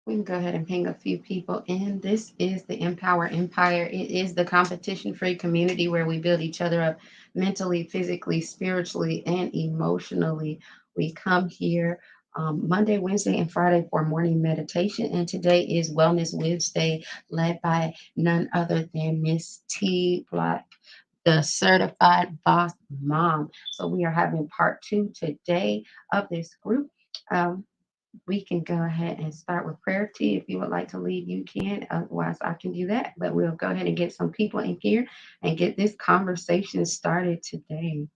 We can go ahead and ping a few people in. This is the Empower Empire. It is the competition free community where we build each other up mentally, physically, spiritually, and emotionally. We come here Monday, Wednesday, and Friday for morning meditation. And today is Wellness Wednesday, led by none other than Miss T Black, the certified boss mom. So we are having part two today of this group. Um, we can go ahead and start with prayer. T, if you would like to lead, you can. Otherwise, I can do that. But we'll go ahead and get some people in here and get this conversation started today.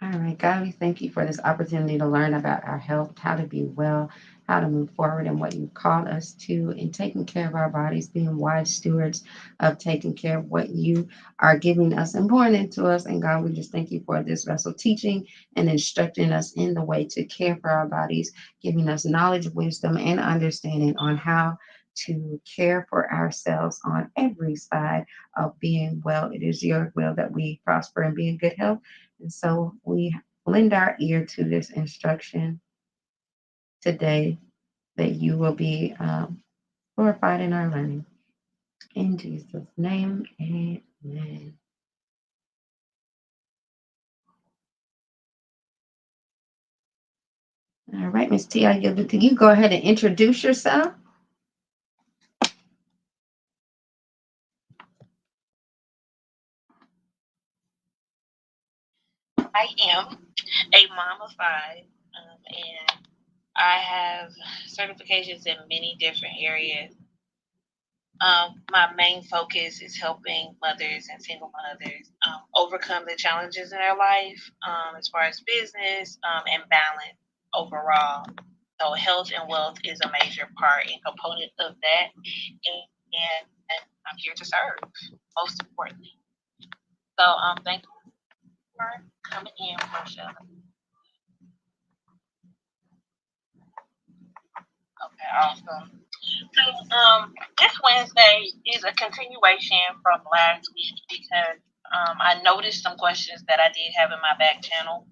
All right, God, we thank you for this opportunity to learn about our health, how to be well, how to move forward, and what you've called us to in taking care of our bodies, being wise stewards of taking care of what you are giving us and pouring into us. And God, we just thank you for this vessel teaching and instructing us in the way to care for our bodies, giving us knowledge, wisdom, and understanding on how to care for ourselves on every side of being well. It is your will that we prosper and be in good health, and so we lend our ear to this instruction today that you will be glorified in our learning. In Jesus' name, amen. All right, Miss T, I yield it to you. Go ahead and introduce yourself. I am a mom of five, and I have certifications in many different areas. My main focus is helping mothers and single mothers overcome the challenges in their life, as far as business and balance overall. So, health and wealth is a major part and component of that, and I'm here to serve, most importantly. So, thank you for coming in, Portia. Okay, awesome. So, this Wednesday is a continuation from last week because I noticed some questions that I did have in my back channel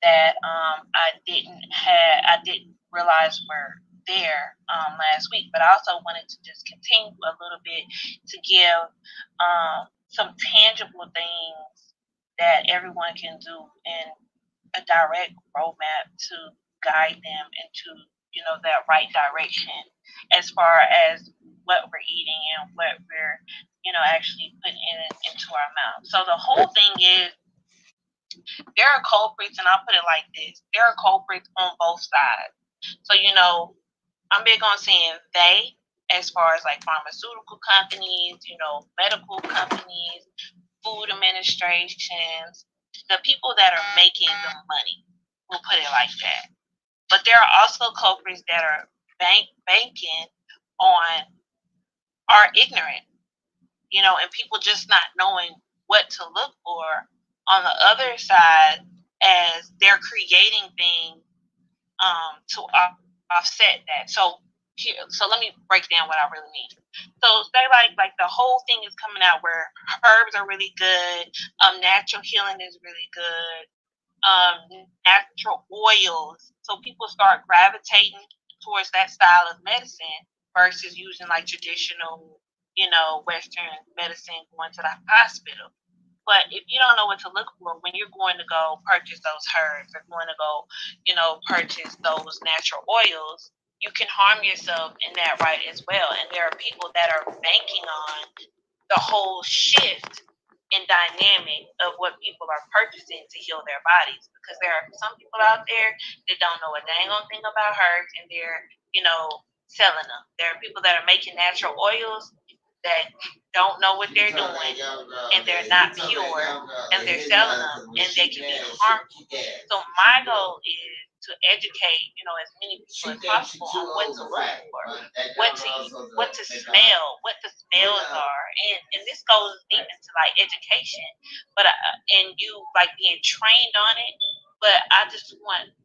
that I didn't realize were there last week. But I also wanted to just continue a little bit to give some tangible things that everyone can do in a direct roadmap to guide them into that right direction as far as what we're eating and what we're actually putting into our mouth. So the whole thing is there are culprits, and I'll put it like this: there are culprits on both sides. So I'm big on saying they, as far as like pharmaceutical companies, medical companies, food administrations, the people that are making the money. We'll put it like that. But there are also culprits that are banking on are ignorant, and people just not knowing what to look for on the other side as they're creating things to offset that. So let me break down what I really mean. So say like the whole thing is coming out where herbs are really good, natural healing is really good, natural oils. So people start gravitating towards that style of medicine versus using like traditional, Western medicine, going to the hospital. But if you don't know what to look for when you're going to go purchase those herbs or going to go, purchase those natural oils, you can harm yourself in that right as well. And there are people that are banking on the whole shift and dynamic of what people are purchasing to heal their bodies. Because there are some people out there that don't know a dang on thing about herbs and they're, selling them. There are people that are making natural oils that don't know what they're doing and they're not pure and they're selling them and they can be harmful. So my goal is to educate, as many people as possible on what to look for, what to smell, what the smells are, and this goes deep into like education, but and you like being trained on it. But I just want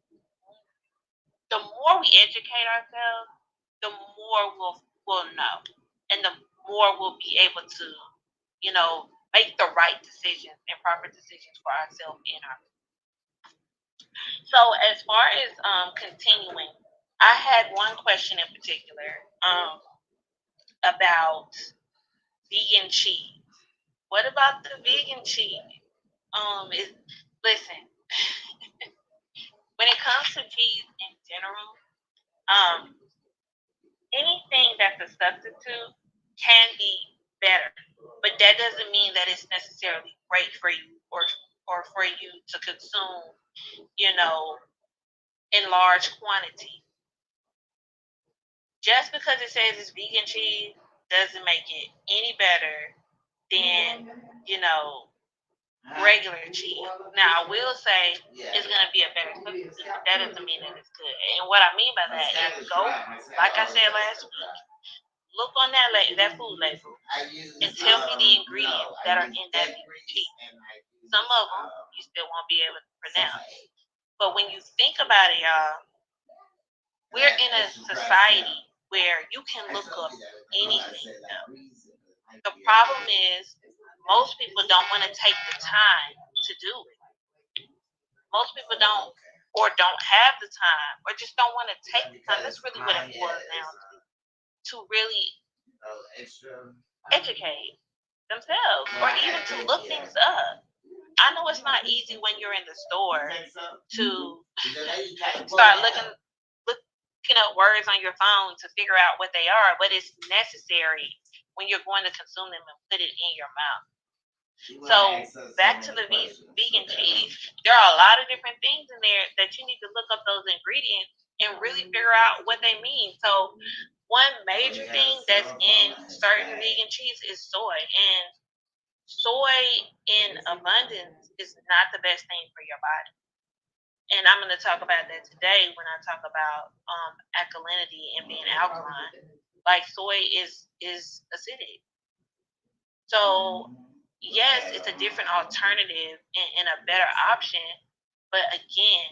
the more we educate ourselves, the more we'll know, and the more we'll be able to, make the right decisions and proper decisions for ourselves in our. So as far as continuing, I had one question in particular about vegan cheese. What about the vegan cheese? Is listen, when it comes to cheese in general, um, anything that's a substitute can be better, but that doesn't mean that it's necessarily great for you or for you to consume, you know, in large quantity. Just because it says it's vegan cheese doesn't make it any better than, you know, regular cheese. Now, I will say it's going to be a better substitute, but that doesn't mean that it's good. And what I mean by that is go, like I said last week, look on that food label and tell me the ingredients that are in that vegan cheese. Some of them you still won't be able to pronounce. But when you think about it, y'all, we're in a society where you can look up anything now. The problem is most people don't want to take the time to do it. Most people don't or don't have the time or just don't want to take the time. That's really what it boils down to really educate themselves or even to look things up. I know it's not easy when you're in the store to start looking up words on your phone to figure out what they are, but it's necessary when you're going to consume them and put it in your mouth. So back to the vegan cheese, there are a lot of different things in there that you need to look up those ingredients and really figure out what they mean. So one major thing that's in certain vegan cheese is soy, and soy in abundance is not the best thing for your body. And I'm going to talk about that today when I talk about alkalinity and being alkaline. Like soy is acidic, so yes, it's a different alternative and a better option. But again,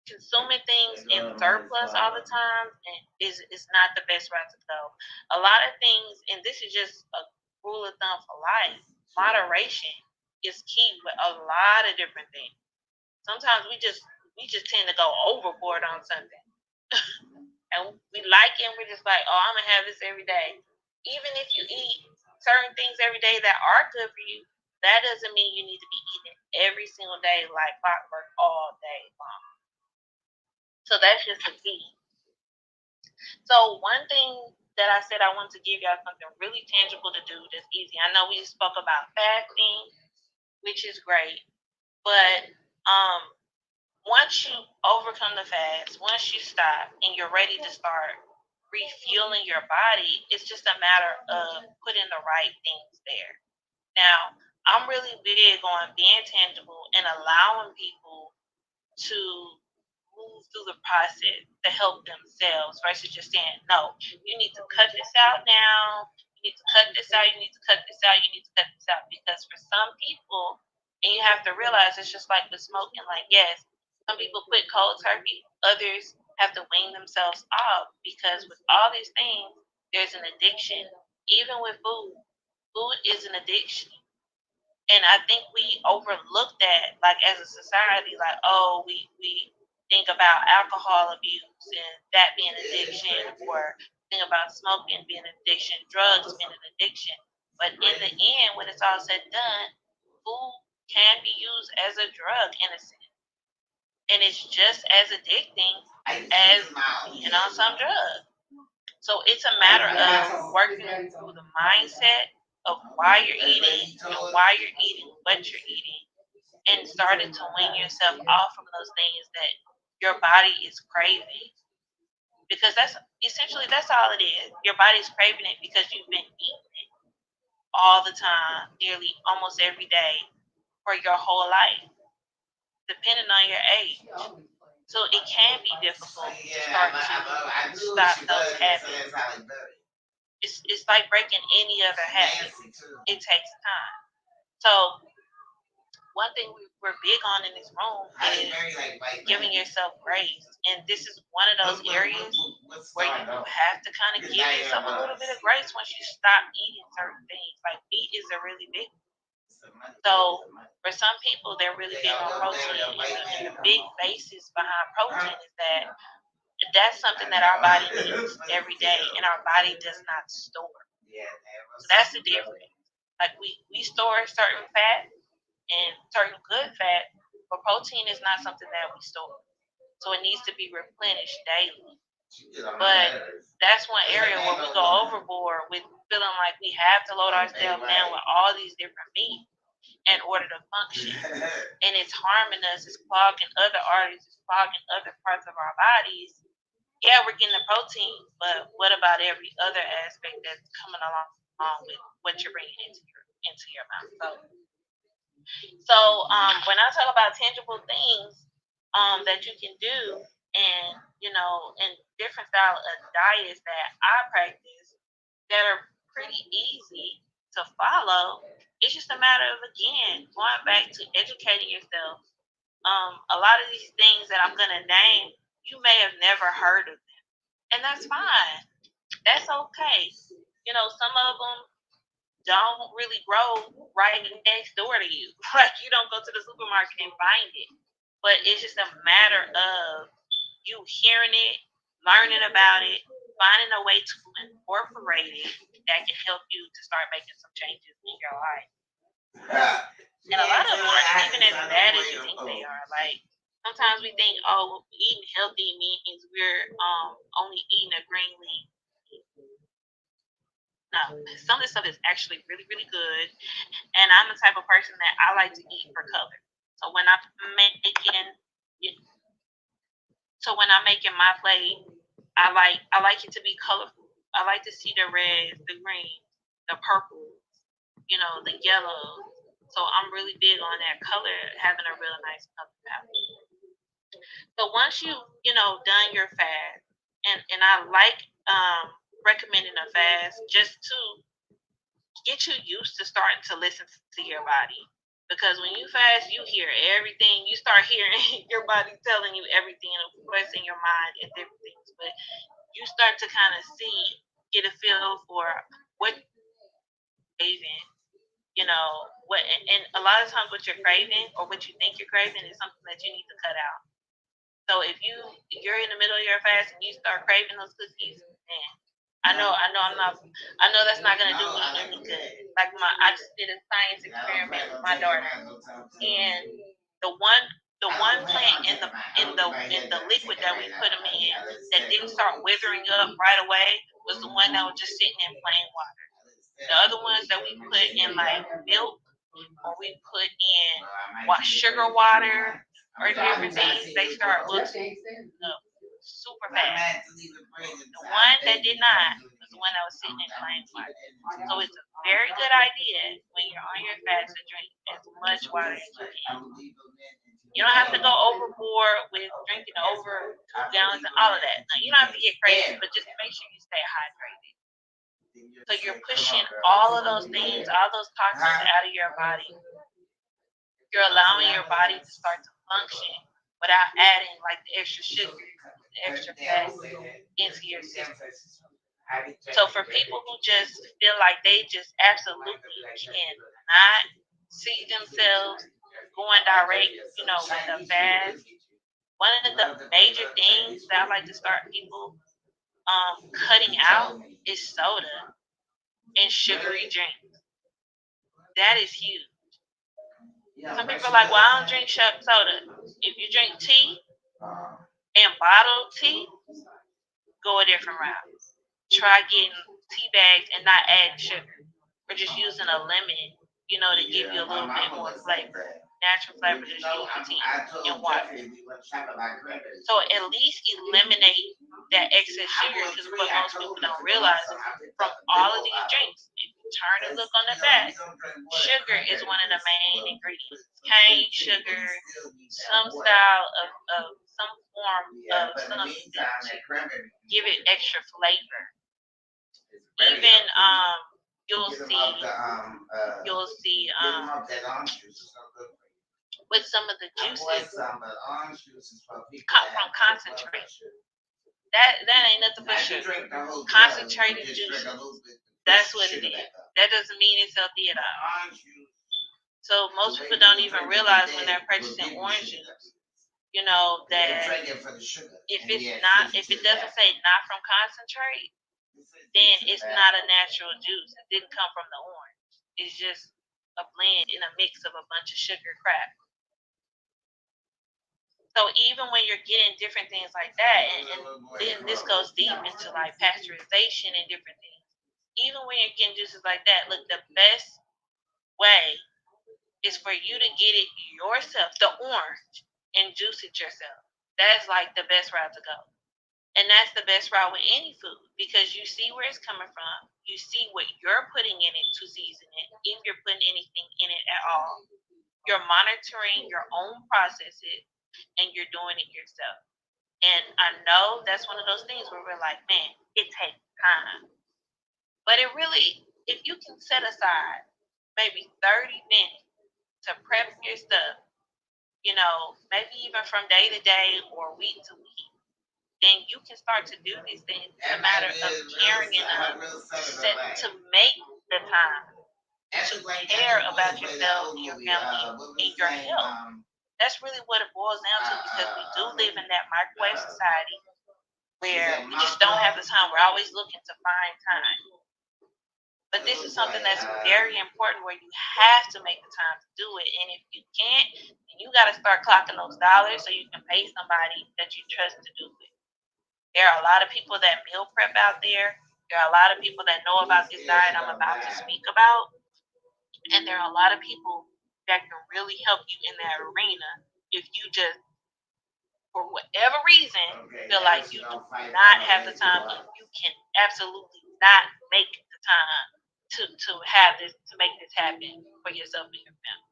consuming things in surplus all the time is not the best route to go. A lot of things, and this is just a rule of thumb for life. Moderation is key with a lot of different things. Sometimes we just tend to go overboard on something, and we like it, and we're just like, oh, I'm gonna have this every day. Even if you eat certain things every day that are good for you, that doesn't mean you need to be eating every single day like clockwork all day long. So that's just a key. So one thing that I said I wanted to give y'all something really tangible to do that's easy. I know we spoke about fasting, which is great, but um, once you overcome the fast, once you stop and you're ready to start refueling your body, it's just a matter of putting the right things there. Now, I'm really big on being tangible and allowing people to move through the process to help themselves versus just saying, no, you need to cut this out now. You need to cut this out. You need to cut this out. You need to cut this out. Because for some people, and you have to realize it's just like with smoking, like, yes, some people quit cold turkey, others have to wean themselves off because with all these things, there's an addiction. Even with food, food is an addiction. And I think we overlook that, like as a society, like oh, we think about alcohol abuse and that being addiction, or think about smoking being an addiction, drugs being an addiction. But in the end, when it's all said and done, food can be used as a drug in a sense, and it's just as addicting as being on some drug. So it's a matter of working through the mindset of why you're eating and why you're eating what you're eating and starting to wean yourself off from those things that your body is craving. Because that's essentially that's all it is. Your body's craving it because you've been eating it all the time, nearly almost every day for your whole life, depending on your age. So it can be difficult to start to stop those habits. It's like breaking any other habit. It takes time. So one thing we're big on in this room is giving yourself grace. And this is one of those areas where you have to kind of give yourself a little bit of grace once you stop eating certain things. Like meat is a really big one. So for some people, they're really big on protein, and the big basis behind protein is that that's something that our body needs every day, and our body does not store. So that's the difference. Like we store certain fat and certain good fat, but protein is not something that we store. So it needs to be replenished daily. But that's one area where we go overboard with feeling like we have to load ourselves down with all these different meat in order to function. And it's harming us, it's clogging other arteries, it's clogging other parts of our bodies. Yeah, we're getting the protein, but what about every other aspect that's coming along with what you're bringing into your mouth? So when I talk about tangible things that you can do, and and different style of diets that I practice that are pretty easy to follow, it's just a matter of again going back to educating yourself. A lot of these things that I'm gonna name, you may have never heard of them, and that's fine. That's okay. Some of them don't really grow right next door to you. Like you don't go to the supermarket and find it. But it's just a matter of you hearing it, learning about it, finding a way to incorporate it that can help you to start making some changes in your life. And a lot of them aren't even as bad as you think they are. Like sometimes we think, oh, eating healthy means we're only eating a green leaf. No, some of this stuff is actually really, really good. And I'm the type of person that I like to eat for color. So when I'm making, my plate, I like it to be colorful. I like to see the reds, the greens, the purples, the yellows. So I'm really big on that color, having a real nice color palette. So once done your fast, and I like recommending a fast just to get you used to starting to listen to your body. Because when you fast, you hear everything. You start hearing your body telling you everything, and of course, in your mind and different things. But you start to kind of get a feel for what you're craving. What, and a lot of times, what you're craving or what you think you're craving is something that you need to cut out. So if you're in the middle of your fast and you start craving those cookies, man, I know that's not gonna do me any good. Like I just did a science experiment with my daughter, and the one the one plant in the liquid that we put them in that didn't start withering up right away was the one that was just sitting in plain water. The other ones that we put in like milk or we put in sugar water or different things, they start looking up super fast. The one that did not was the one that was sitting in plain water. So it's a very good idea when you're on your fast to drink as much water as you can. You don't have to go overboard with drinking over 2 gallons and all of that. No, you don't have to get crazy, but just make sure you stay hydrated. So you're pushing all of those things, all those toxins out of your body. You're allowing your body to start to function without adding like the extra sugar, the extra fat into your system. So for people who just feel like they just absolutely cannot see themselves going direct, with a fast, one of the major things that I like to start people cutting out is soda and sugary drinks. That is huge. Some people are like, well, I don't drink soda. If you drink tea and bottled tea, go a different route. Try getting tea bags and not adding sugar. Or just using a lemon, to give you a little bit more flavor. Natural flavor, just use the tea and water. So at least eliminate that excess sugar because what most people don't realize is from all of these drinks, if you turn and look on the back, sugar is one of the main ingredients. Cane sugar, some style of some form of something to give it extra flavor. Even you'll see with some of the juices from concentrate. That ain't nothing but sugar. Concentrated juices. That's what it is. That doesn't mean it's healthy at all. So most people don't even realize when they're purchasing orange juice, that if it doesn't say not from concentrate, then it's not a natural juice. It didn't come from the orange. It's just a blend in a mix of a bunch of sugar crap. So even when you're getting different things like that, and then this goes deep into like pasteurization and different things. Even when you're getting juices like that, look, the best way is for you to get it yourself, the orange, and juice it yourself. That's like the best route to go. And that's the best route with any food because you see where it's coming from. You see what you're putting in it to season it, if you're putting anything in it at all. You're monitoring your own processes and you're doing it yourself. And I know that's one of those things where we're like, man, it takes time. But it really, if you can set aside maybe 30 minutes to prep your stuff, maybe even from day to day or week to week, then you can start to do these things. It's a matter of caring enough to make the time to care about yourself and your family and your health. That's really what it boils down to because we do live in that microwave society where we just don't have the time. We're always looking to find time. But this is something that's very important where you have to make the time to do it. And if you can't, then you got to start clocking those dollars so you can pay somebody that you trust to do it. There are a lot of people that meal prep out there. There are a lot of people that know about this diet I'm about to speak about. And there are a lot of people that can really help you in that arena if you just, for whatever reason, feel like you do not have the time and you can absolutely not make the time to make this happen for yourself and your family.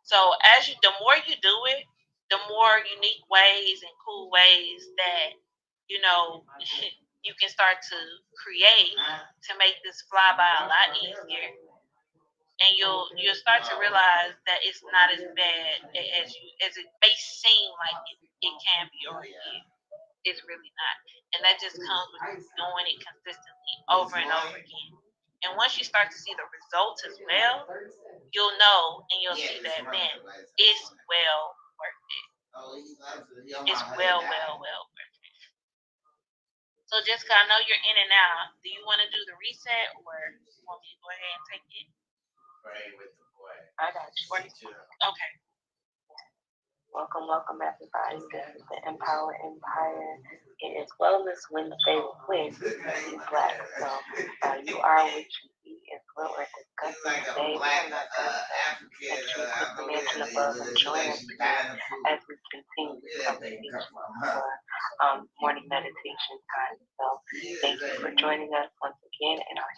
So the more you do it, the more unique ways and cool ways that you know you can start to create to make this fly by a lot easier, and you'll start to realize that it's not as bad as it may seem like it can be or it is. It's really not, and that just comes with doing it consistently over and over again. And once you start to see the results as well, you'll know and you'll see that man, it's well worth it. It's well worth it. So Jessica, I know you're in and out. Do you want to do the reset or you want me to go ahead and take it? I got you. Okay. Welcome everybody. This is the Empower Empire. It is Wellness Wednesday with you Black. So you are what you eat is what we're discussing today. We're not going to make sure you click the mention above and join us again as we continue this conversation for morning meditation time. So thank you for joining us once again in our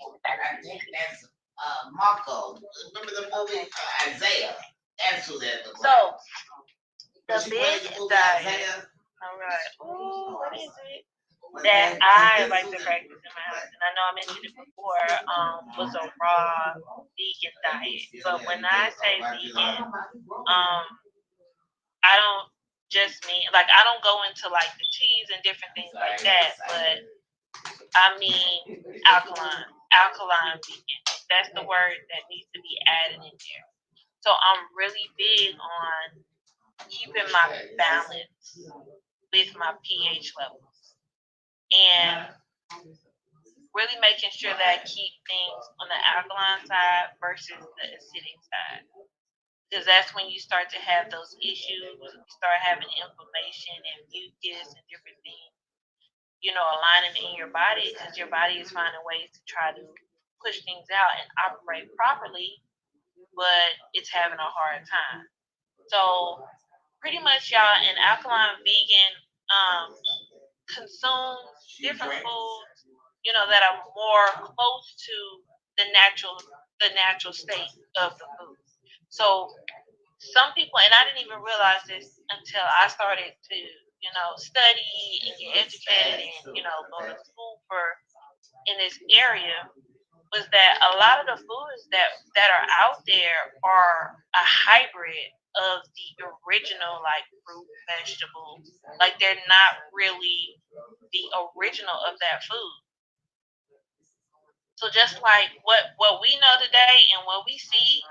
Marco. Remember the movie Isaiah? That's who that looks like. So the big diet. All right. Ooh, what is it? That I like to practice in my house, and I know I mentioned it before, was a raw vegan diet. But when I say vegan, I don't just mean like I don't go into like the cheese and different things like that, but I mean alkaline vegan. That's the word that needs to be added in there. So I'm really big on keeping my balance with my pH levels and really making sure that I keep things on the alkaline side versus the acidic side. Because that's when you start to have those issues, you start having inflammation and mucus and different things, aligning in your body because your body is finding ways to try to push things out and operate properly, but it's having a hard time. So pretty much y'all an alkaline vegan consumes different foods, that are more close to the natural state of the food. So some people, and I didn't even realize this until I started to, study and get educated and, go to school for in this area, was that a lot of the foods that are out there are a hybrid of the original like fruit, vegetables. Like they're not really the original of that food. So just like what we know today and what we see,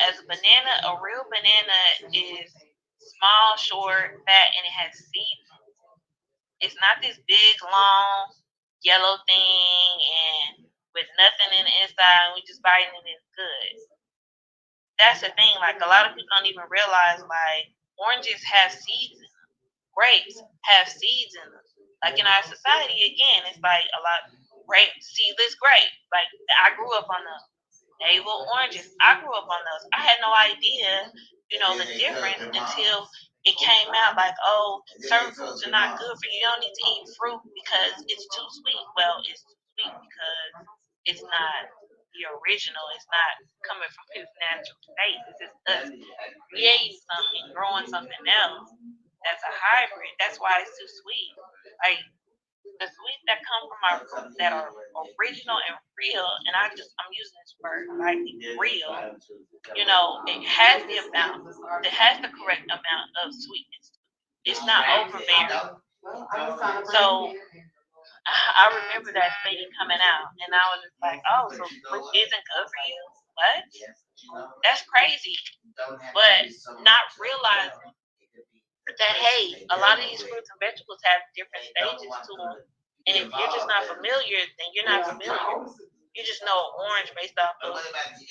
as a banana, a real banana is small, short, fat, and it has seeds. It's not this big, long, yellow thing and with nothing in the inside, and we just biting it and it's good. That's the thing. Like a lot of people don't even realize, like oranges have seeds in them, grapes have seeds in them. Like in our society, again, it's like a lot seedless grape. Like I grew up on them. Navel oranges. I grew up on those. I had no idea, the difference until it came out like, oh, certain fruits are not good for you. You don't need to eat fruit because it's too sweet. Well, it's too sweet because it's not the original. It's not coming from its natural state. It's just us creating something, growing something else that's a hybrid. That's why it's too sweet. Like the sweets that come from our fruits that are original and real, and I'm using this word lightly, real, it has the amount, it has the correct amount of sweetness. It's not overbearing. So I remember that statement coming out, and I was just like, oh, so fruit isn't good for you? What? That's crazy. But not realizing that, hey, a lot of these fruits and vegetables have different stages to them. And if you're just not familiar, then you're not familiar. You just know orange based off of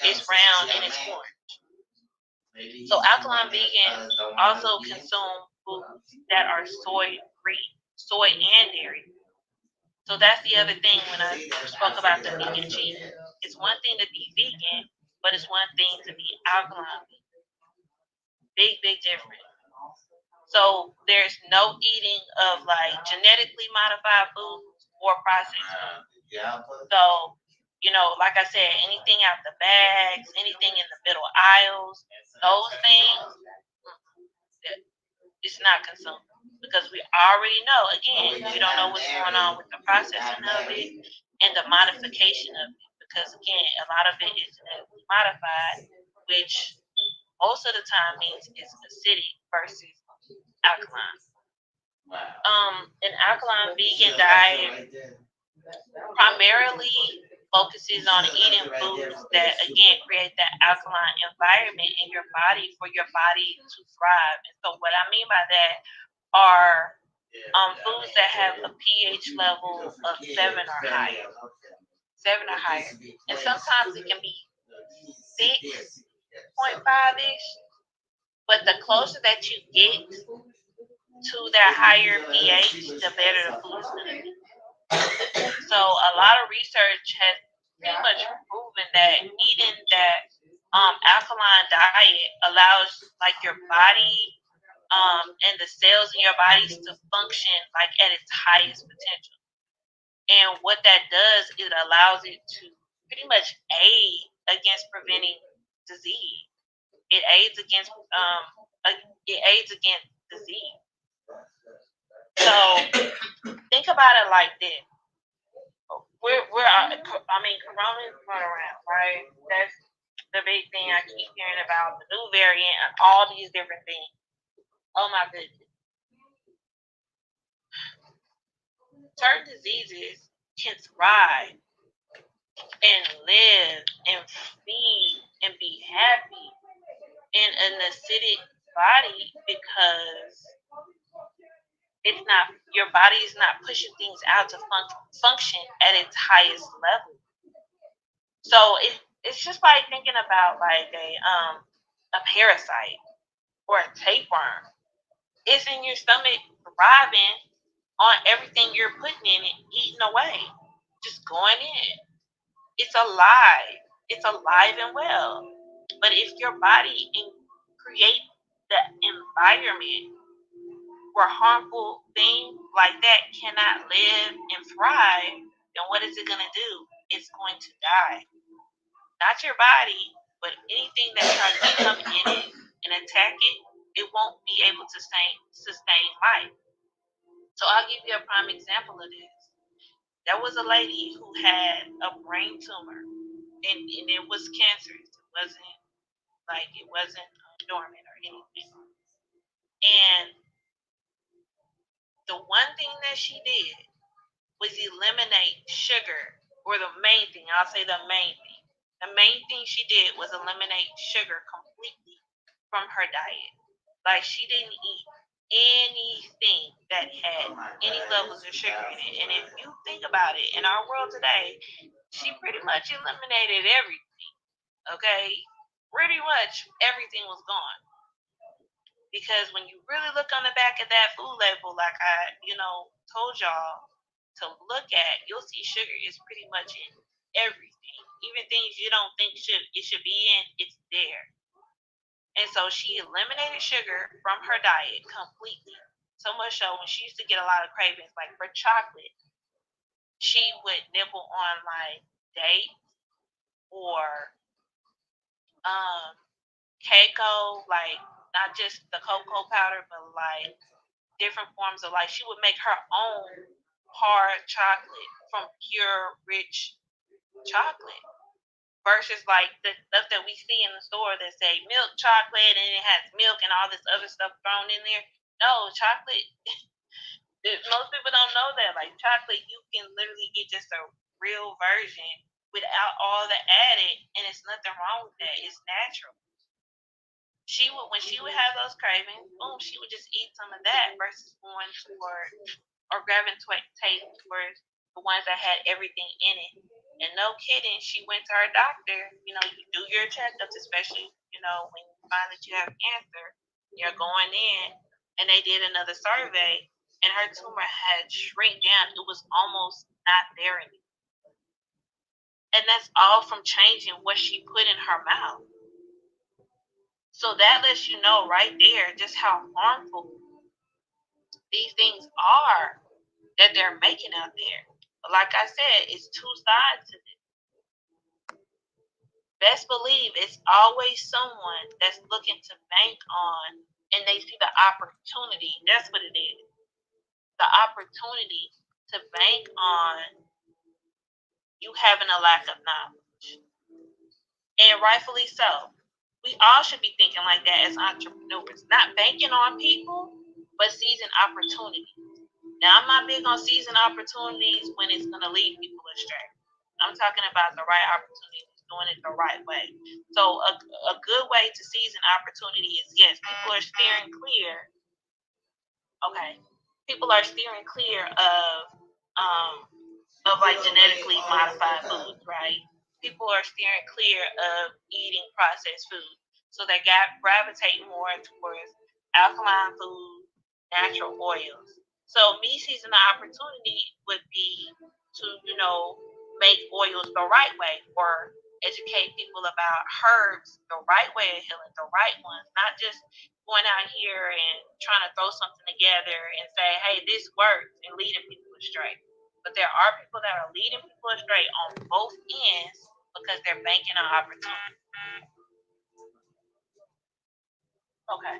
it's round and it's orange. So alkaline vegans also consume foods that are soy free, soy and dairy. So that's the other thing when I spoke about the vegan cheese. It's one thing to be vegan, but it's one thing to be alkaline vegan. Big, big difference. So there's no eating of like genetically modified foods or processed foods. So, like I said, anything out the bags, anything in the middle aisles, those things, it's not consumed. Because we already know, again, we don't know what's going on with the processing of it and the modification of it. Because again, a lot of it is genetically modified, which most of the time means it's acidic versus alkaline. An alkaline vegan diet primarily focuses on eating foods that again create that alkaline environment in your body for your body to thrive. And so what I mean by that are foods that have a pH level of 7 or higher. 7 or higher. And sometimes it can be 6.5 ish. But the closer that you get to that higher pH, the better the food's gonna be. So a lot of research has pretty much proven that eating that alkaline diet allows like your body and the cells in your bodies to function like at its highest potential. And what that does, it allows it to pretty much aid against preventing disease. It aids against disease. So think about it like this: Corona's going around, right? That's the big thing I keep hearing about, the new variant and all these different things. Oh my goodness. Certain diseases can thrive and live and feed and be happy in an acidic body because it's not your body is not pushing things out to function at its highest level. So it's just like thinking about like a parasite or a tapeworm. It's in your stomach thriving on everything you're putting in it, eating away, just going in. It's alive. It's alive and well. But if your body create the environment where harmful things like that cannot live and thrive, then what is it going to do? It's going to die. Not your body, but anything that tries to come in it and attack it, it won't be able to sustain life. So I'll give you a prime example of this. There was a lady who had a brain tumor, and it was cancerous. It wasn't dormant or anything. And the one thing that she did was eliminate sugar or the main thing, I'll say the main thing. The main thing she did was eliminate sugar completely from her diet. Like she didn't eat anything that had any levels of sugar in it. And if you think about it, in our world today, she pretty much eliminated everything. Okay? Pretty much everything was gone. Because when you really look on the back of that food label, like I, told y'all to look at, you'll see sugar is pretty much in everything. Even things you don't think should be in, it's there. And so she eliminated sugar from her diet completely. So much so when she used to get a lot of cravings, like for chocolate, she would nibble on like dates or um Keiko, like not just the cocoa powder, but like different forms of like she would make her own hard chocolate from pure rich chocolate versus like the stuff that we see in the store that say milk chocolate and it has milk and all this other stuff thrown in there. No, chocolate, most people don't know that. Like chocolate, you can literally get just a real version without all the added, and it's nothing wrong with that. It's natural. She would, when she would have those cravings, boom, she would just eat some of that versus going toward or gravitate towards the ones that had everything in it. And no kidding, she went to her doctor. You do your checkups, especially, when you find that you have cancer, you're going in, and they did another survey, and her tumor had shrink down. It was almost not there anymore. And that's all from changing what she put in her mouth. So that lets you know right there just how harmful these things are that they're making out there. But like I said, it's two sides to this. Best believe it's always someone that's looking to bank on and they see the opportunity. That's what it is. The opportunity to bank on you having a lack of knowledge. And rightfully so. We all should be thinking like that as entrepreneurs. Not banking on people, but seizing opportunities. Now, I'm not big on seizing opportunities when it's going to lead people astray. I'm talking about the right opportunities, doing it the right way. So, a good way to seize an opportunity is yes, people are steering clear. Okay, people are steering clear of like genetically modified foods, right? People are steering clear of eating processed food, so they gravitate more towards alkaline food, natural oils. So me seizing the opportunity would be to, make oils the right way or educate people about herbs, the right way of healing, the right ones, not just going out here and trying to throw something together and say, hey, this works and leading people astray. But there are people that are leading people astray on both ends because they're banking on opportunity. Okay.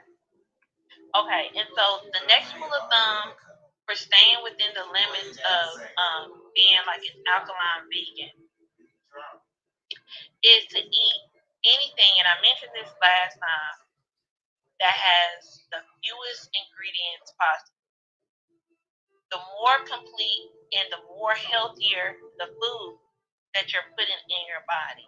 Okay. And so the next rule of thumb for staying within the limits of being like an alkaline vegan is to eat anything, and I mentioned this last time, that has the fewest ingredients possible. The more complete and the more healthier the food that you're putting in your body.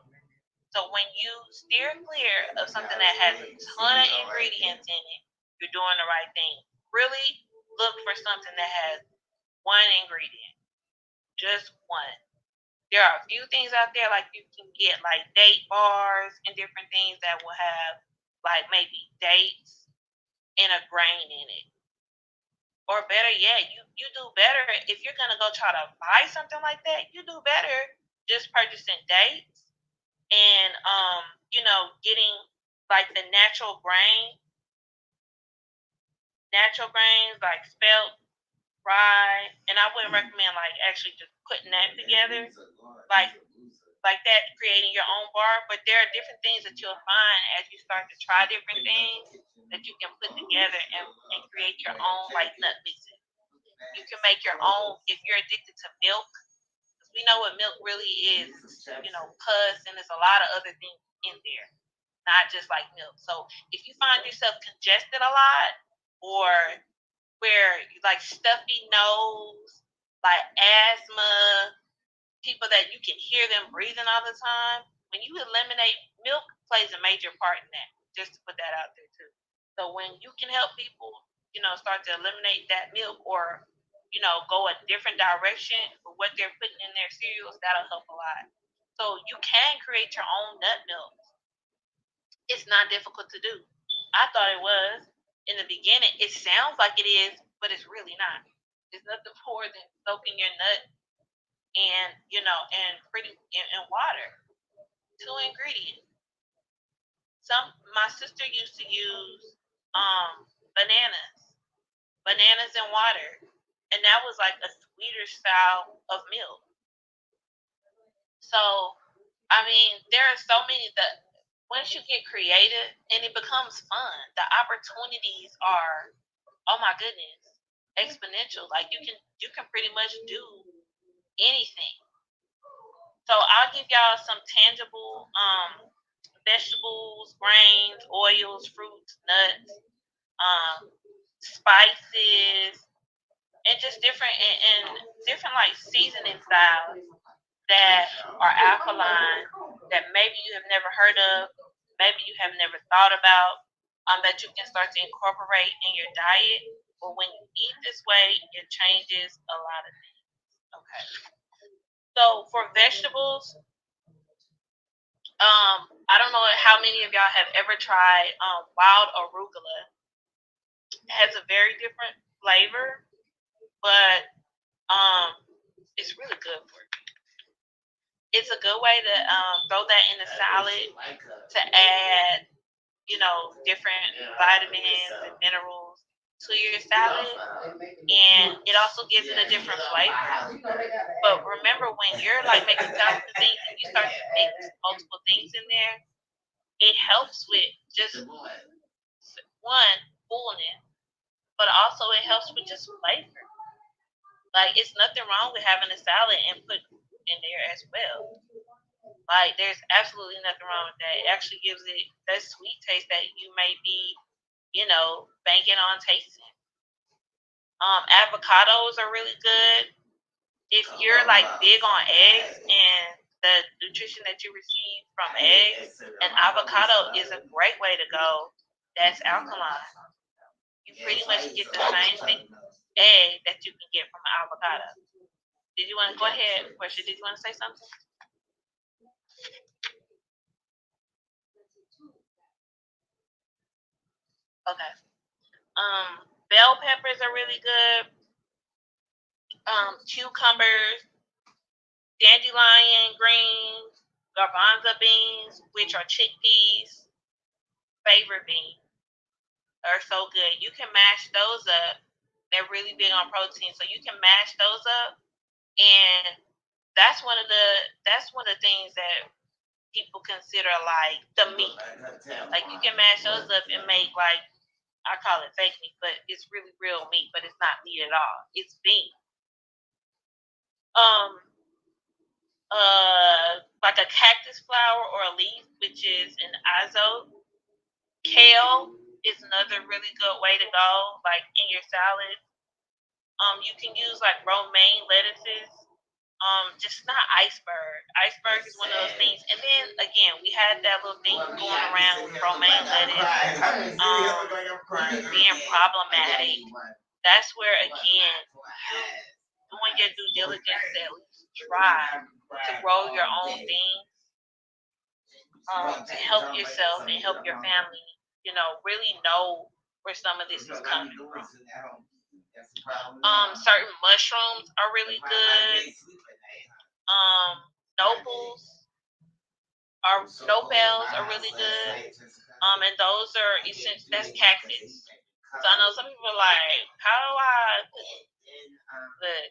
So when you steer clear of something that has a ton of ingredients in it, you're doing the right thing. Really look for something that has one ingredient, just one. There are a few things out there like you can get like date bars and different things that will have like maybe dates and a grain in it. Or better yet, you do better if you're gonna go try to buy something like that. You do better just purchasing dates and getting like the natural grains like spelt rye, and I wouldn't recommend like actually just putting that together like that, creating your own bar. But there are different things that you'll find as you start to try different things that you can put together and create your own like nut mixes. You can make your own if you're addicted to milk. We know what milk really is, pus, and there's a lot of other things in there, not just like milk. So if you find yourself congested a lot or where like stuffy nose, like asthma, people that you can hear them breathing all the time. When you eliminate milk, plays a major part in that. Just to put that out there too. So when you can help people, start to eliminate that milk or go a different direction for what they're putting in their cereals, that'll help a lot. So you can create your own nut milk. It's not difficult to do. I thought it was in the beginning. It sounds like it is, but it's really not. It's nothing more than soaking your nut and and water. Two ingredients. My sister used to use bananas, bananas and water, and that was like a sweeter style of milk. So I mean, there are so many that once you get creative and it becomes fun, the opportunities are, oh my goodness, exponential. Like you can pretty much do anything. So I'll give y'all some tangible vegetables, grains, oils, fruits, nuts, um, spices, and just and different like seasoning styles that are alkaline that maybe you have never heard of, maybe you have never thought about, that you can start to incorporate in your diet. But when you eat this way, it changes a lot of things. Okay. So for vegetables, I don't know how many of y'all have ever tried wild arugula. It has a very different flavor, but um, it's really good for you. It's a good way to throw that in the salad to add, different vitamins and minerals to your salad, and it also gives it a different flavor. But remember, when you're like making salads and things, and you start to mix multiple things in there, it helps with just one fullness, but also it helps with just flavor. Like it's nothing wrong with having a salad and put in there as well. Like there's absolutely nothing wrong with that. It actually gives it that sweet taste that you may be, banking on tasting. Avocados are really good. If you're like big on eggs and the nutrition that you receive from eggs, an avocado is a great way to go. That's alkaline. You pretty much get the same thing egg that you can get from an avocado. Did you want to go ahead, Portia? Did you want to say something? Okay. Bell peppers are really good. Cucumbers, dandelion greens, garbanzo beans, which are chickpeas, favorite beans, are so good. You can mash those up. They're really big on protein, so you can mash those up, and that's one of the things that people consider like the meat. Like you can mash those up and make like I call it fake meat, but it's really real meat, but it's not meat at all. It's beef. Um, like a cactus flower or a leaf, which is an azote. Kale is another really good way to go, like in your salad. You can use like romaine lettuces. Just not iceberg. Iceberg is one of those things. And then again, we had that little thing going around with romaine lettuce being problematic. That's where again, you doing your due diligence to at least try to grow your own thing, to help yourself and help your family, really know where some of this is coming from. Certain mushrooms are really good. Nobles nobels are really good. And those are essentially that's cactus. So I know some people are like, how do I look?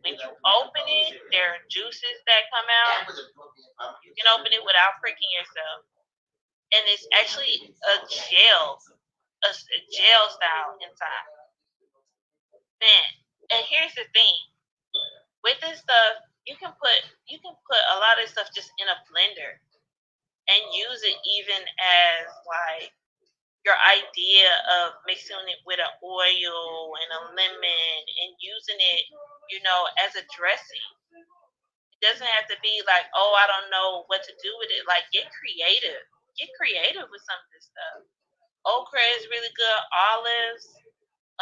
When you open it, there are juices that come out. You can open it without pricking yourself, and it's actually a gel style inside. Man, and here's the thing: with this stuff, you can put a lot of stuff just in a blender and use it even as like your idea of mixing it with an oil and a lemon and using it, as a dressing. Doesn't have to be like, oh, I don't know what to do with it. Like, get creative. Get creative with some of this stuff. Okra is really good. Olives,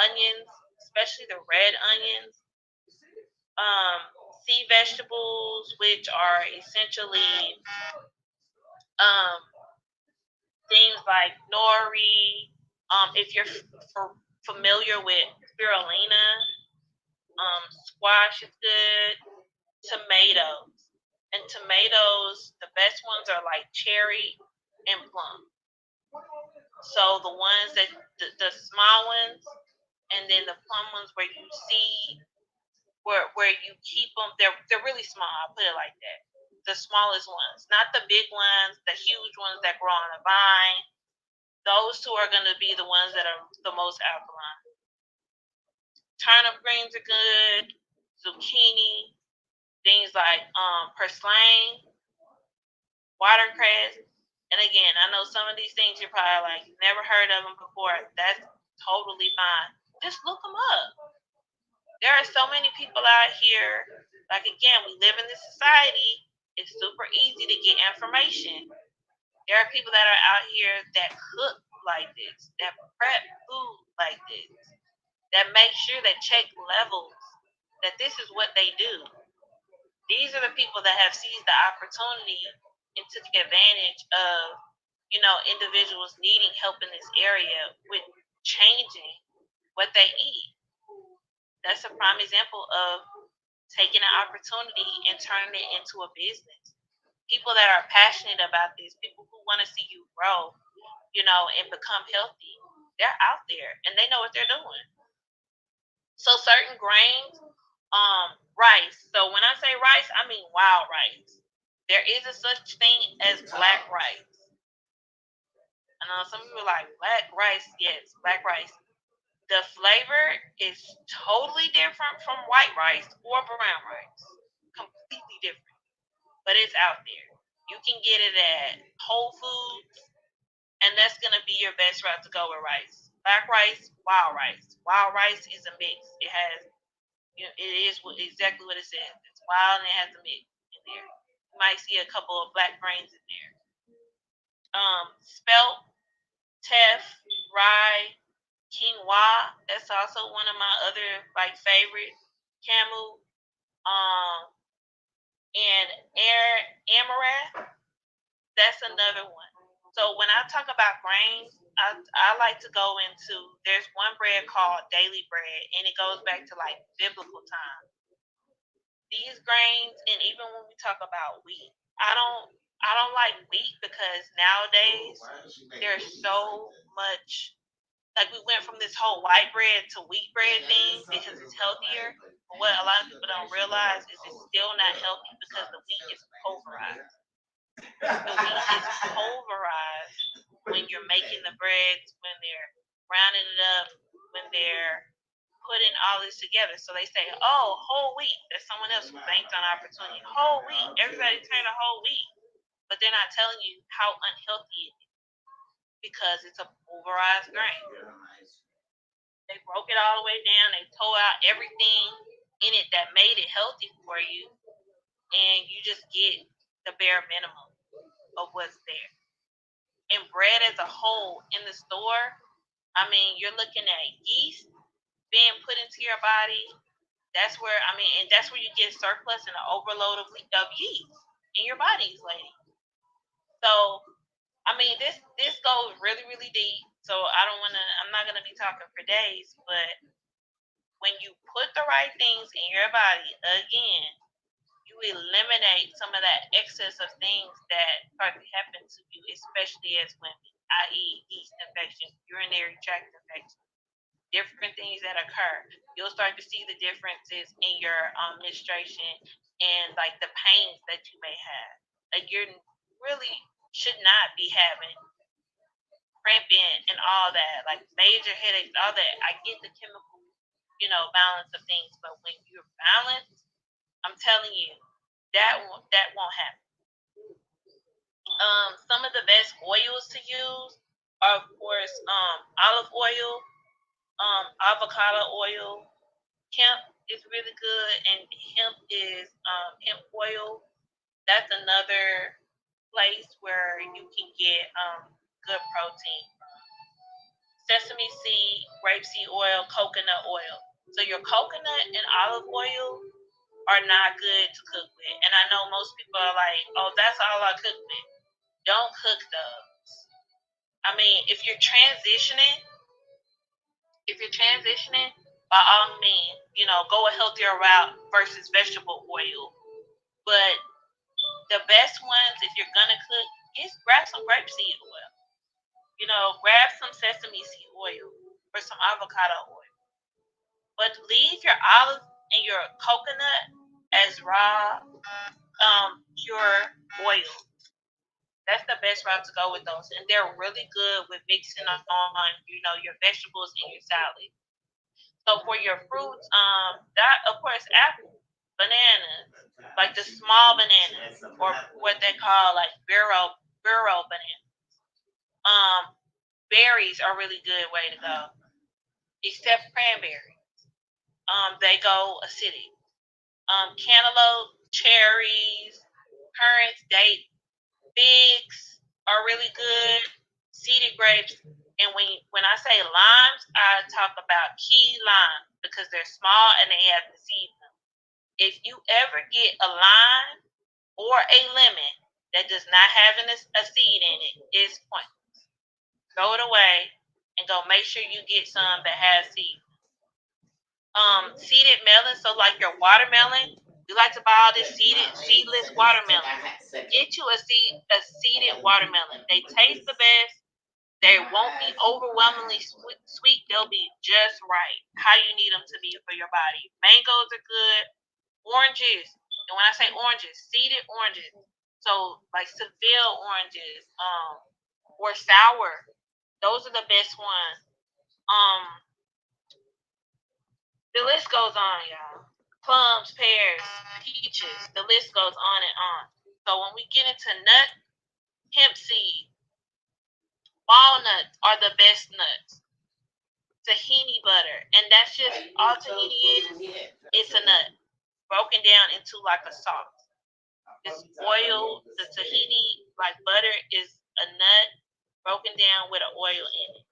onions, especially the red onions. Um, Sea vegetables, which are essentially um, things like nori. If you're familiar with spirulina, squash is good. Tomatoes. And tomatoes, the best ones are like cherry and plum. So the ones that the small ones, and then the plum ones where you see where you keep them, they're really small. I'll put it like that. The smallest ones, not the big ones, the huge ones that grow on a vine. Those two are going to be the ones that are the most alkaline. Turnip greens are good. Zucchini, things like purslane, watercress. And again, I know some of these things you're probably like never heard of them before. That's totally fine. Just look them up. There are so many people out here. Like again, we live in this society. It's super easy to get information. There are people that are out here that cook like this, that prep food like this, that make sure they check levels, that this is what they do. These are the people that have seized the opportunity and took advantage of, individuals needing help in this area with changing what they eat. That's a prime example of taking an opportunity and turning it into a business. People that are passionate about this, people who want to see you grow, and become healthy, they're out there and they know what they're doing. So certain grains, rice. So when I say rice, I mean wild rice. There is a such thing as black rice. I know some people are like black rice. Yes, black rice. The flavor is totally different from white rice or brown rice. Completely different. But it's out there. You can get it at Whole Foods, and that's gonna be your best route to go with rice. Black rice, wild rice. Wild rice is a mix. It has, it is exactly what it says. It's wild and it has a mix in there. You might see a couple of black grains in there. Spelt, teff, rye, quinoa. That's also one of my other like favorite. Camu, um, and amaranth. That's another one. So when I talk about grains, I like to go into, there's one bread called daily bread, and it goes back to like biblical time. These grains, and even when we talk about wheat, I don't I don't like wheat because nowadays there's so much, like we went from this whole white bread to wheat bread thing because it's healthier. But what a lot of people don't realize is it's still not healthy because the wheat is pulverized. The wheat is pulverized when you're making the breads, when they're rounding it up, when they're putting all this together. So they say, oh, whole wheat. There's someone else who banks on opportunity. Whole wheat. Everybody turn to whole wheat. But they're not telling you how unhealthy it is because it's a pulverized grain. They broke it all the way down. They tore out everything in it that made it healthy for you. And you just get the bare minimum of what's there. And bread as a whole in the store, I mean, you're looking at yeast being put into your body. That's where, I mean, and that's where you get surplus and an overload of yeast in your bodies, lady. So, I mean, this goes really, really deep. So I'm not gonna be talking for days, but when you put the right things in your body, again, you eliminate some of that excess of things that start to happen to you, especially as women, i.e., yeast infection, urinary tract infection, different things that occur. You'll start to see the differences in your menstruation and like the pains that you may have. Like you really should not be having cramping and all that, like major headaches, all that. I get the chemical, balance of things, but when you're balanced, I'm telling you, that won't happen. Some of the best oils to use are, of course, olive oil, avocado oil, hemp. is really good, and hemp is hemp oil. That's another place where you can get good protein. Sesame seed, rapeseed oil, coconut oil. So your coconut and olive oil are not good to cook with. And I know most people are like, oh, that's all I cook with. Don't cook those. I mean, if you're transitioning, by all means, go a healthier route versus vegetable oil. But the best ones, if you're gonna cook, is grab some grapeseed oil. Grab some sesame seed oil or some avocado oil. But leave your olive and your coconut as raw, pure oil. That's the best route to go with those, and they're really good with mixing on, your vegetables and your salad. So for your fruits, that of course apple, bananas, like the small bananas, or what they call like burro banana. Um, Berries are really good way to go, except cranberry. They go acidic. Cantaloupe, cherries, currants, dates, figs are really good. Seeded grapes, and when I say limes, I talk about key limes because they're small and they have the seed. If you ever get a lime or a lemon that does not have a seed in it, it's pointless. Throw it away and go make sure you get some that has seed. Seeded melon, so like your watermelon, you like to buy all this seedless watermelon. Get you a seeded watermelon. They taste the best. They won't be overwhelmingly sweet. They'll be just right, how you need them to be for your body. Mangoes are good. Oranges, and when I say oranges, seeded oranges. So like Seville oranges, or sour. Those are the best ones. Um, the list goes on, y'all. Plums, pears, peaches. The list goes on and on. So when we get into nut, hemp seed, walnuts are the best nuts. Tahini butter, and that's just all tahini is. It's a nut broken down into like a sauce. This oil, the tahini, like butter, is a nut broken down with an oil in it.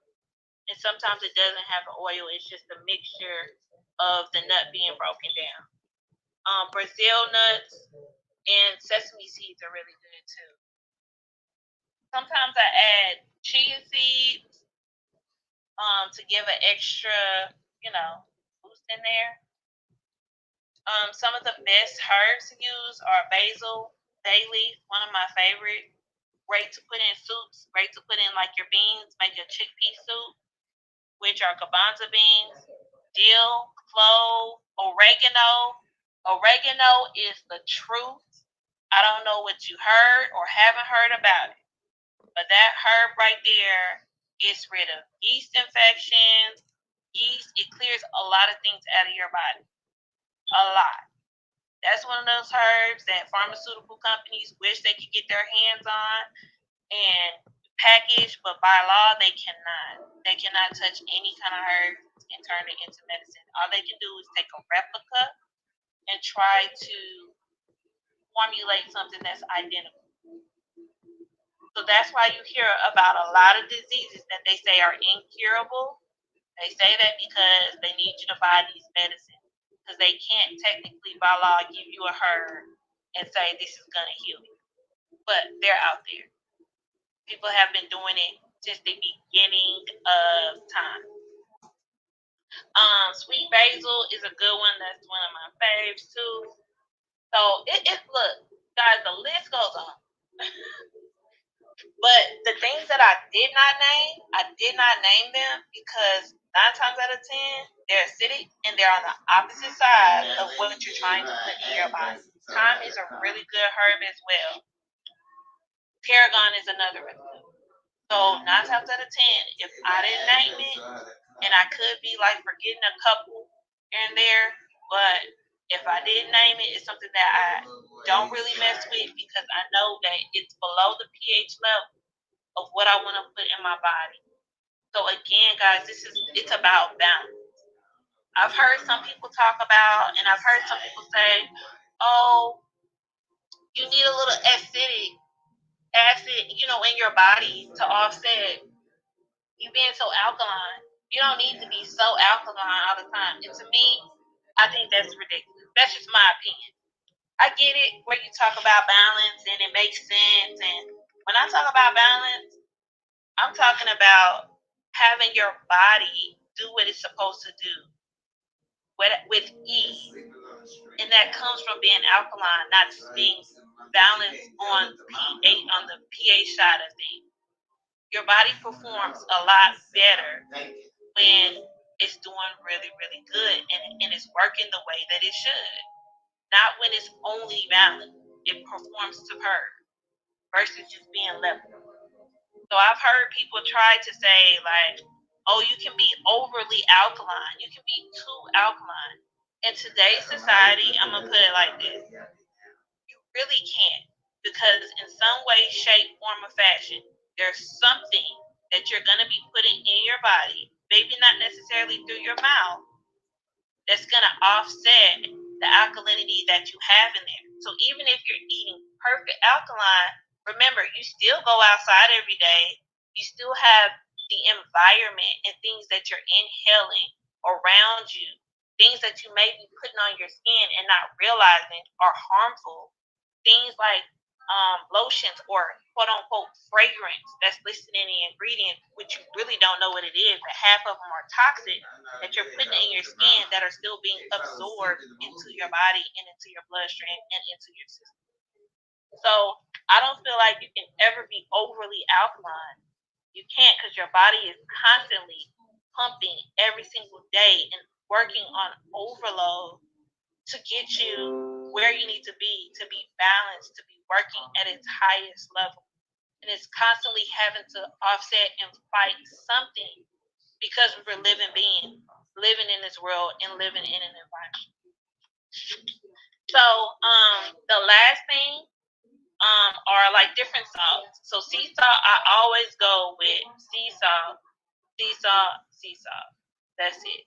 And sometimes it doesn't have the oil; it's just a mixture of the nut being broken down. Brazil nuts and sesame seeds are really good too. Sometimes I add chia seeds to give an extra, boost in there. Some of the best herbs to use are basil, bay leaf, one of my favorite. Great to put in soups. Great to put in like your beans. Make a chickpea soup, which are garbanzo beans, dill, clove, oregano. Oregano is the truth. I don't know what you heard or haven't heard about it, but that herb right there gets rid of yeast infections. Yeast, it clears a lot of things out of your body. A lot. That's one of those herbs that pharmaceutical companies wish they could get their hands on and package, but by law they cannot. They cannot touch any kind of herb and turn it into medicine. All they can do is take a replica and try to formulate something that's identical. So that's why you hear about a lot of diseases that they say are incurable. They say that because they need you to buy these medicines because they can't technically by law give you a herb and say this is gonna heal you. But they're out there. People have been doing it since the beginning of time. Sweet basil is a good one. That's one of my faves too. So it look, guys, the list goes on. But the things that I did not name them because 9 times out of 10, they're acidic and they're on the opposite side of what you're trying to put in your body. Thyme is a really good herb as well. Tarragon is another really good. So 9 times out of 10, if I didn't name it, and I could be like forgetting a couple here and there, but if I didn't name it, it's something that I don't really mess with because I know that it's below the pH level of what I want to put in my body. So again, guys, it's about balance. I've heard some people talk about, and I've heard some people say, "Oh, you need a little acid, in your body to offset you being so alkaline. You don't need to be so alkaline all the time." And to me, I think that's ridiculous. That's just my opinion. I get it where you talk about balance and it makes sense. And when I talk about balance, I'm talking about having your body do what it's supposed to do with ease. And that comes from being alkaline, not just being balanced on the pH side of things. Your body performs a lot better when it's doing really, really good and it's working the way that it should. Not when it's only balanced. It performs superb versus just being level. So I've heard people try to say like, oh, you can be overly alkaline. You can be too alkaline. In today's society, I'm gonna put it like this: you really can't, because in some way, shape, form, or fashion, there's something that you're gonna be putting in your body, maybe not necessarily through your mouth, that's going to offset the alkalinity that you have in there. So even if you're eating perfect alkaline, remember, you still go outside every day. You still have the environment and things that you're inhaling around you, things that you may be putting on your skin and not realizing are harmful. Things like lotions or quote unquote fragrance that's listed in the ingredients, which you really don't know what it is, but half of them are toxic that you're putting in your skin that are still being absorbed into your body and into your bloodstream and into your system. So I don't feel like you can ever be overly alkaline. You can't, because your body is constantly pumping every single day and working on overload to get you where you need to be balanced, to be working at its highest level. And it's constantly having to offset and fight something because we're living beings, living in this world and living in an environment. So the last thing are like different salts. So sea salt, I always go with sea salt, sea salt, sea salt. That's it.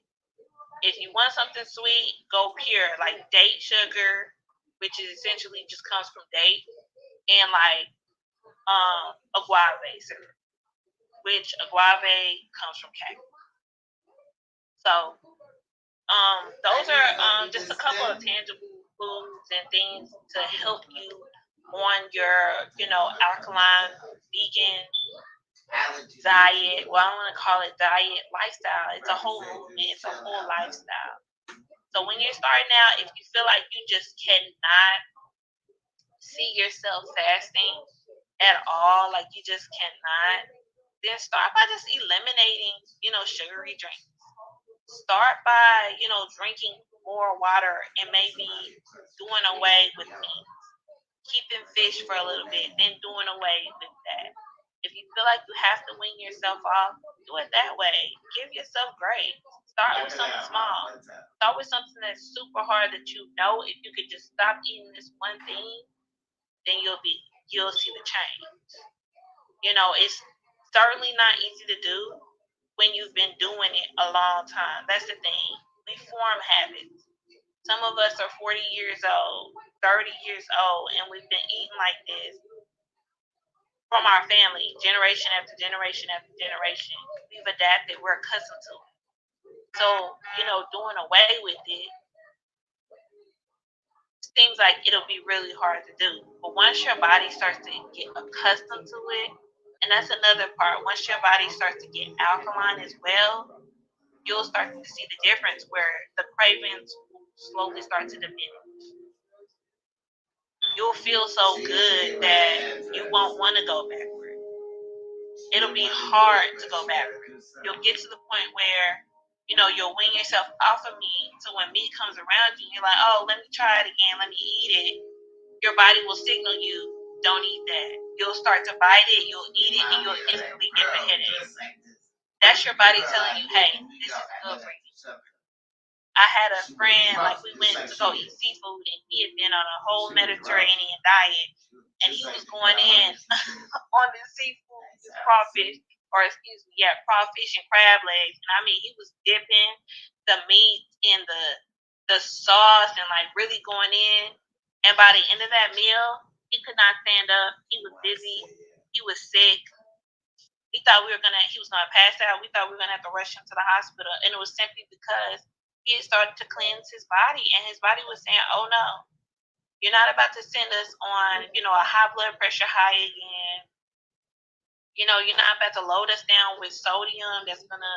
If you want something sweet, go pure, like date sugar, which is essentially just comes from date, and like agave syrup, which agave comes from cactus. So those are just a couple of tangible foods and things to help you on your, alkaline vegan diet. Well, I don't want to call it diet, lifestyle. It's a whole movement. It's a whole lifestyle. So when you're starting out, if you feel like you just cannot see yourself fasting at all, like you just cannot, then start by just eliminating, sugary drinks. Start by, drinking more water and maybe doing away with meat. Keeping fish for a little bit, then doing away with that. If you feel like you have to wean yourself off, do it that way. Give yourself grace. Start with something small. Start with something that's super hard that you know if you could just stop eating this one thing, then you'll see the change. It's certainly not easy to do when you've been doing it a long time. That's the thing. We form habits. Some of us are 40 years old, 30 years old, and we've been eating like this from our family, generation after generation after generation. We've adapted, we're accustomed to it. So, doing away with it seems like it'll be really hard to do. But once your body starts to get accustomed to it, and that's another part, once your body starts to get alkaline as well, you'll start to see the difference where the cravings will slowly start to diminish. You'll feel so good that you won't want to go backward. It'll be hard to go backward. You'll get to the point where, you'll wean yourself off of meat. So when meat comes around you, you're like, oh, let me try it again. Let me eat it. Your body will signal you, don't eat that. You'll start to bite it, you'll eat it, and you'll instantly get the headache. That's your body telling you, hey, this is good for you. I had a friend, like we went to go eat seafood, and he had been on a whole Mediterranean diet, and he was going in on this seafood, this crawfish. or excuse me, yeah, crawfish and crab legs. And I mean, he was dipping the meat in the sauce and like really going in. And by the end of that meal, he could not stand up. He was dizzy. He was sick. We thought he was gonna pass out. We thought we were gonna have to rush him to the hospital, and it was simply because he had started to cleanse his body, and his body was saying, "Oh no, you're not about to send us on, a high blood pressure high again. You're not about to load us down with sodium that's gonna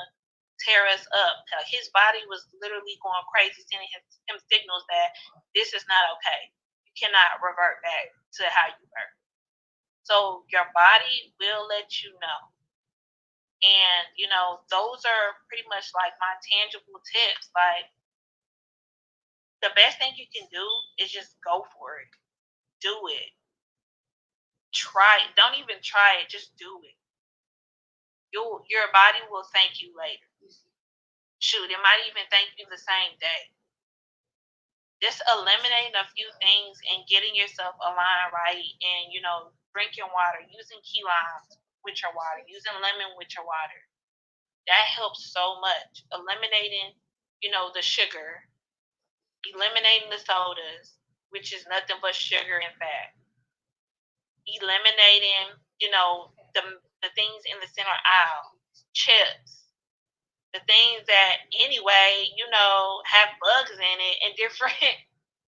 tear us up." His body was literally going crazy, sending him signals that this is not okay. You cannot revert back to how you were. So your body will let you know. And, those are pretty much like my tangible tips. Like, the best thing you can do is just go for it. Do it. Try it. Don't even try it. Just do it. Your body will thank you later. Shoot, it might even thank you the same day. Just eliminating a few things and getting yourself aligned right, and drinking water, using key limes with your water, using lemon with your water. That helps so much. Eliminating, the sugar, eliminating the sodas, which is nothing but sugar and fat. Eliminating, the things in the center aisle, chips, the things that anyway, have bugs in it and different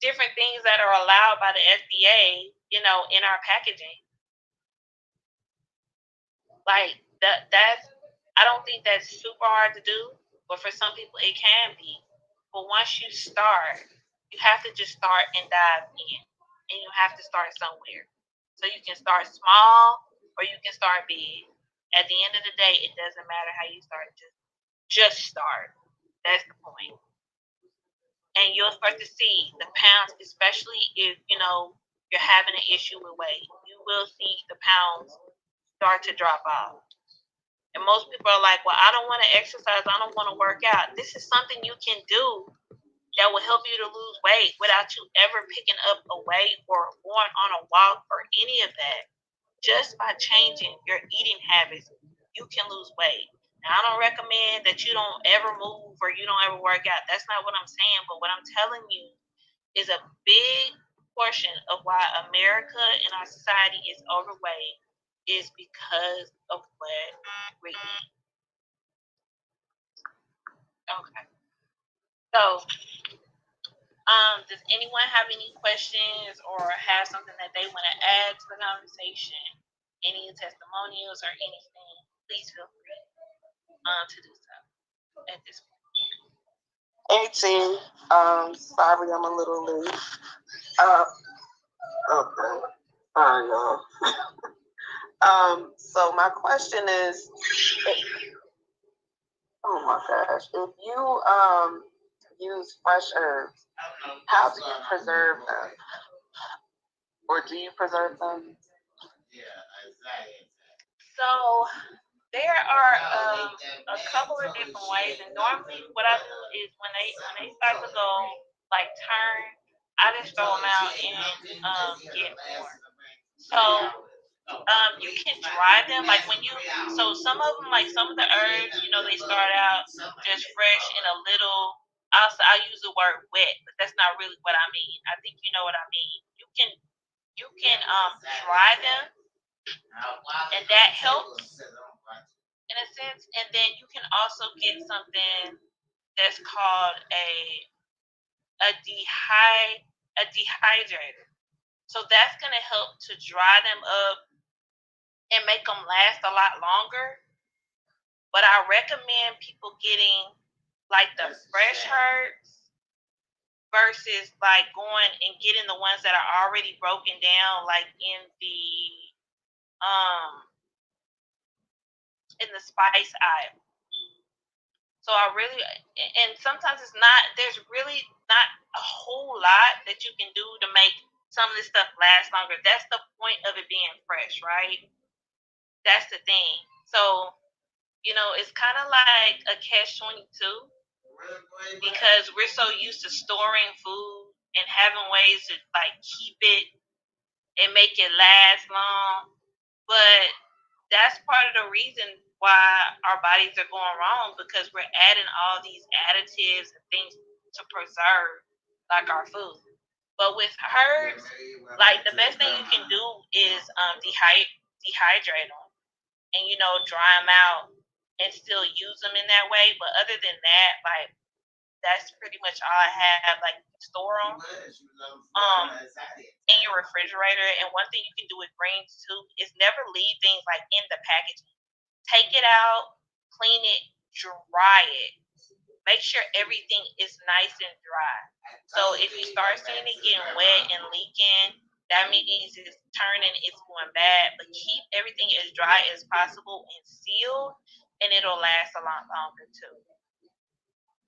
different things that are allowed by the FDA, in our packaging. Like that's I don't think that's super hard to do, but for some people it can be. But once you start, you have to just start and dive in. And you have to start somewhere. So you can start small or you can start big. At the end of the day, it doesn't matter how you start, just start. That's the point. And you'll start to see the pounds, especially if you're having an issue with weight. You will see the pounds start to drop off. And most people are like, well, I don't want to exercise. I don't want to work out. This is something you can do that will help you to lose weight without you ever picking up a weight or going on a walk or any of that. Just by changing your eating habits, you can lose weight. Now, I don't recommend that you don't ever move or you don't ever work out. That's not what I'm saying. But what I'm telling you is a big portion of why America and our society is overweight is because of what we eat. Okay. So, does anyone have any questions or have something that they want to add to the conversation? Any testimonials or anything? Please feel free to do so at this point. 18. Sorry, I'm a little late. Okay. Sorry, y'all. So my question is, oh my gosh, if you use fresh herbs, how do you preserve them? Or do you preserve them? So there are a couple of different ways, and normally what I do is when they start to go like turn, I just throw them out and get more. So you can dry them like when you. So some of them, like some of the herbs, they start out just fresh and a little. I use the word wet, but that's not really what I mean. I think you know what I mean. You can dry them, and that helps in a sense. And then you can also get something that's called a dehydrator. So that's gonna help to dry them up and make them last a lot longer. But I recommend people getting like the fresh herbs versus like going and getting the ones that are already broken down, like um in the spice aisle. So I really, and sometimes it's not. There's really not a whole lot that you can do to make some of this stuff last longer. That's the point of it being fresh, right? That's the thing. So it's kind of like a catch 22 because we're so used to storing food and having ways to like keep it and make it last long. But that's part of the reason why our bodies are going wrong, because we're adding all these additives and things to preserve like our food. But with herbs, like the best thing you can do is dehydrate them and dry them out and still use them in that way. But other than that, like that's pretty much all I have. Like store them in your refrigerator. And one thing you can do with greens too is never leave things like in the packaging. Take it out, clean it, dry it. Make sure everything is nice and dry. So if you start seeing it getting wet and leaking, that means it's turning, it's going bad. But keep everything as dry as possible and sealed, and it'll last a lot longer too.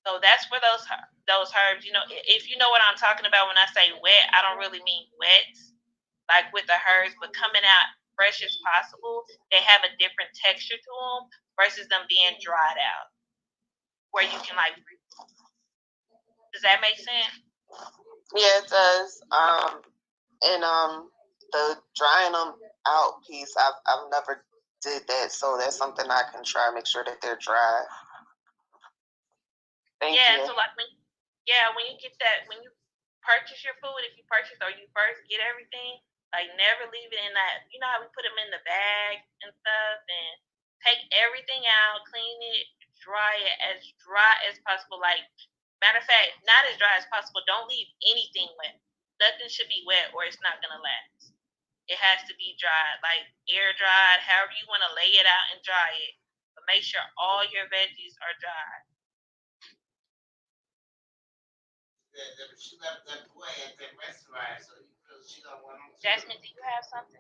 So that's for those herbs. If you know what I'm talking about when I say wet, I don't really mean wet like with the herbs, but coming out fresh as possible. They have a different texture to them versus them being dried out, where you can like. Does that make sense? Yeah, it does. And the drying them out piece, I've never did that, so that's something I can try. Make sure that they're dry. Thank you. So like when you get that, when you purchase your food, if you purchase or you first get everything, like never leave it in that. You know how we put them in the bag and stuff, and take everything out, clean it, dry it as dry as possible. Like matter of fact, not as dry as possible. Don't leave anything wet. Nothing should be wet, or it's not gonna last. It has to be dried, like air dried, however you want to lay it out and dry it. But make sure all your veggies are dried. She left that boy at that restaurant, so she don't want him. Jasmine, do you have something?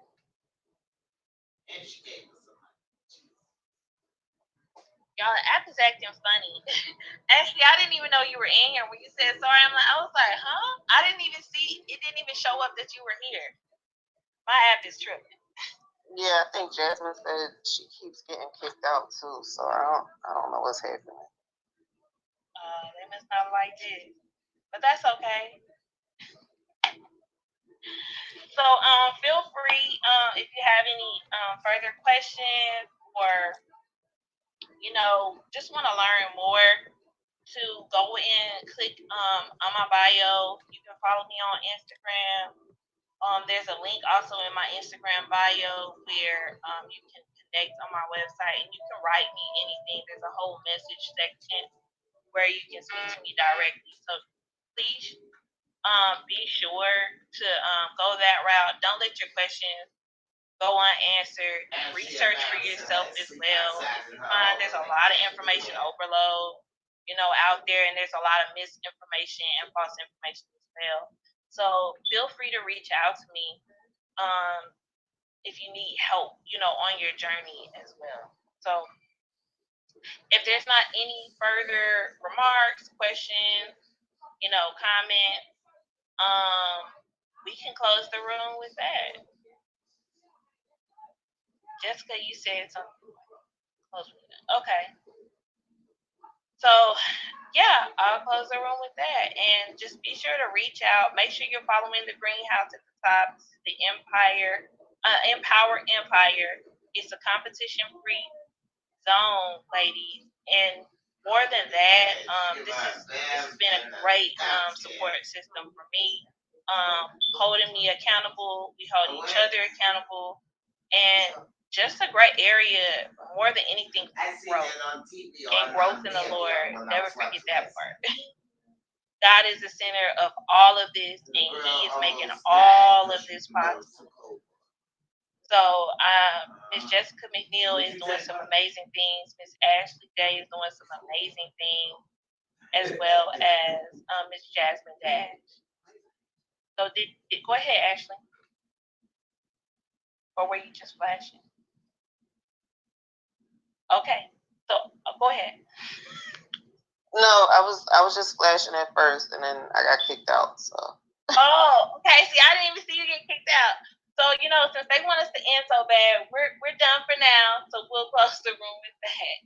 And she gave us some money. Y'all, the app is acting funny. Actually, I didn't even know you were in here when you said sorry. I was like, huh? I didn't even see. It didn't even show up that you were here. My app is tripping. Yeah, I think Jasmine said she keeps getting kicked out too, so I don't know what's happening. They must not like it, but that's okay. So feel free if you have any further questions or just want to learn more to go in, click on my bio. You can follow me on Instagram. There's a link also in my Instagram bio where you can connect on my website and you can write me anything. There's a whole message section where you can speak to me directly. So please be sure to go that route. Don't let your questions go unanswered. Research for yourself as well. You find there's a lot of information overload, out there, and there's a lot of misinformation and false information as well. So feel free to reach out to me if you need help, on your journey as well. So if there's not any further remarks, questions, comments, we can close the room with that. Jessica, you said something. Close with that. Okay. So, yeah, I'll close the room with that. And just be sure to reach out. Make sure you're following the greenhouse at the top. This is the Empower Empire. It's a competition-free zone, ladies. And more than that, this has been a great support system for me, holding me accountable. We hold each other accountable, and just a great area, more than anything, growth and growth in the Lord. Never forget that part. God is the center of all of this, and He is making all of this possible. So, Miss Jessica McNeil is doing some amazing things. Miss Ashley Day is doing some amazing things, as well as Miss Jasmine Dash. So, go ahead, Ashley, or were you just flashing? Okay, so go ahead. No, I was just flashing at first, and then I got kicked out. So. Oh, okay. See, I didn't even see you get kicked out. So since they want us to end so bad, we're done for now. So we'll close the room with that.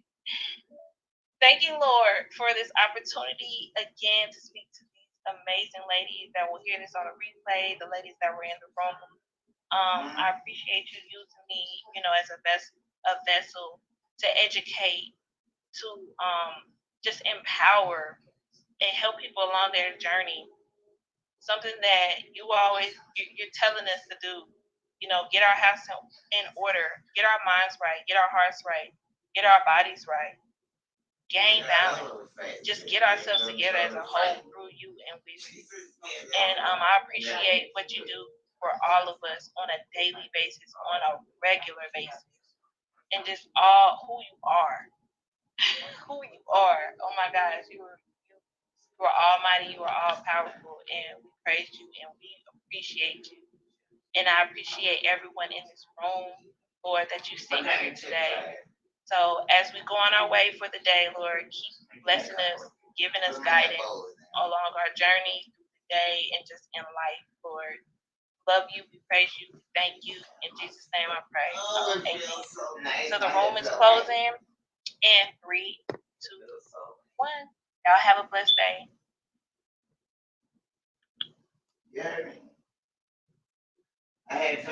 Thank you, Lord, for this opportunity again to speak to these amazing ladies that will hear this on a replay. The ladies that were in the room. I appreciate you using me, as a vessel to educate, to just empower and help people along their journey. Something that you're telling us to do. Get our house in order, get our minds right, get our hearts right, get our bodies right, gain balance, just get ourselves together as a whole through you and with you. And I appreciate what you do for all of us on a daily basis, on a regular basis, and just all who you are. Who you are. Oh my gosh, you are almighty, you are all powerful, and we praise you and we appreciate you. And I appreciate everyone in this room, Lord, that you sent here today. So as we go on our way for the day, Lord, keep blessing us, giving us guidance along our journey through the day and just in life, Lord. Love you, we praise you, we thank you. In Jesus' name I pray. Amen. So the room is closing in 3, 2, 1. Y'all have a blessed day. Yeah. I had